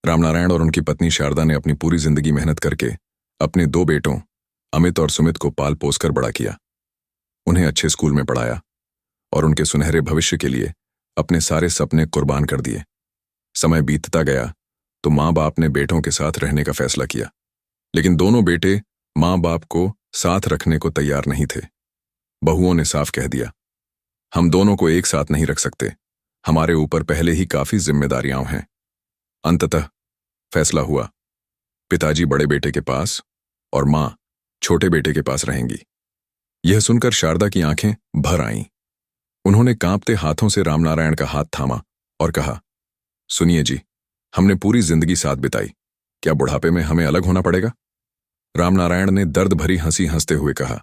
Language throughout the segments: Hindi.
रामनारायण और उनकी पत्नी शारदा ने अपनी पूरी जिंदगी मेहनत करके अपने दो बेटों अमित और सुमित को पाल पोस कर बड़ा किया। उन्हें अच्छे स्कूल में पढ़ाया और उनके सुनहरे भविष्य के लिए अपने सारे सपने कुर्बान कर दिए। समय बीतता गया तो माँ बाप ने बेटों के साथ रहने का फैसला किया, लेकिन दोनों बेटे माँ बाप को साथ रखने को तैयार नहीं थे। बहुओं ने साफ कह दिया, हम दोनों को एक साथ नहीं रख सकते, हमारे ऊपर पहले ही काफी जिम्मेदारियां हैं। अंततः फैसला हुआ, पिताजी बड़े बेटे के पास और मां छोटे बेटे के पास रहेंगी। यह सुनकर शारदा की आंखें भर आईं। उन्होंने कांपते हाथों से रामनारायण का हाथ थामा और कहा, सुनिए जी, हमने पूरी जिंदगी साथ बिताई, क्या बुढ़ापे में हमें अलग होना पड़ेगा? रामनारायण ने दर्द भरी हंसी हंसते हुए कहा,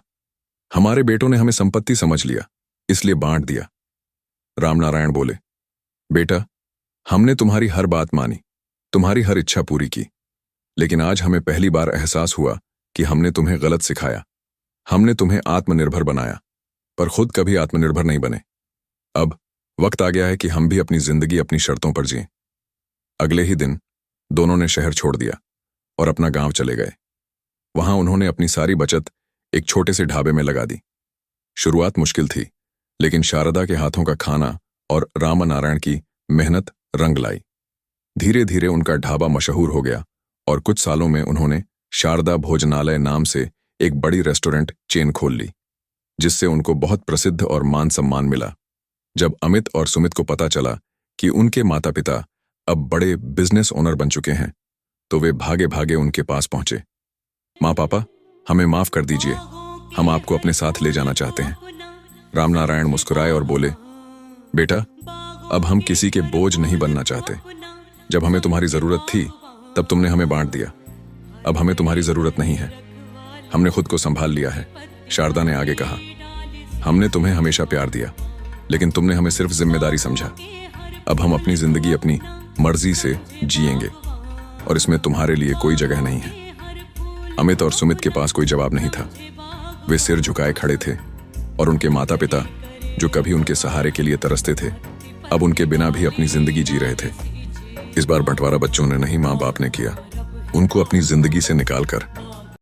हमारे बेटों ने हमें संपत्ति समझ लिया, इसलिए बांट दिया। रामनारायण बोले, बेटा, हमने तुम्हारी हर बात मानी, तुम्हारी हर इच्छा पूरी की, लेकिन आज हमें पहली बार एहसास हुआ कि हमने तुम्हें गलत सिखाया। हमने तुम्हें आत्मनिर्भर बनाया, पर खुद कभी आत्मनिर्भर नहीं बने। अब वक्त आ गया है कि हम भी अपनी जिंदगी अपनी शर्तों पर जिएं। अगले ही दिन दोनों ने शहर छोड़ दिया और अपना गांव चले गए। वहां उन्होंने अपनी सारी बचत एक छोटे से ढाबे में लगा दी। शुरुआत मुश्किल थी, लेकिन शारदा के हाथों का खाना और रामनारायण की मेहनत रंग लाई। धीरे धीरे उनका ढाबा मशहूर हो गया और कुछ सालों में उन्होंने शारदा भोजनालय नाम से एक बड़ी रेस्टोरेंट चेन खोल ली, जिससे उनको बहुत प्रसिद्ध और मान सम्मान मिला। जब अमित और सुमित को पता चला कि उनके माता पिता अब बड़े बिजनेस ओनर बन चुके हैं, तो वे भागे भागे उनके पास पहुंचे। माँ पापा, हमें माफ कर दीजिए, हम आपको अपने साथ ले जाना चाहते हैं। रामनारायण मुस्कुराए और बोले, बेटा, अब हम किसी के बोझ नहीं बनना चाहते। जब हमें तुम्हारी जरूरत थी तब तुमने हमें बांट दिया, अब हमें तुम्हारी जरूरत नहीं है, हमने खुद को संभाल लिया है। शारदा ने आगे कहा, हमने तुम्हें हमेशा प्यार दिया, लेकिन तुमने हमें सिर्फ जिम्मेदारी समझा। अब हम अपनी जिंदगी अपनी मर्जी से जिएंगे और इसमें तुम्हारे लिए कोई जगह नहीं है। अमित और सुमित के पास कोई जवाब नहीं था। वे सिर झुकाए खड़े थे और उनके माता पिता, जो कभी उनके सहारे के लिए तरसते थे, अब उनके बिना भी अपनी जिंदगी जी रहे थे। इस बार बंटवारा बच्चों ने नहीं, माँ बाप ने किया। उनको अपनी जिंदगी से निकालकर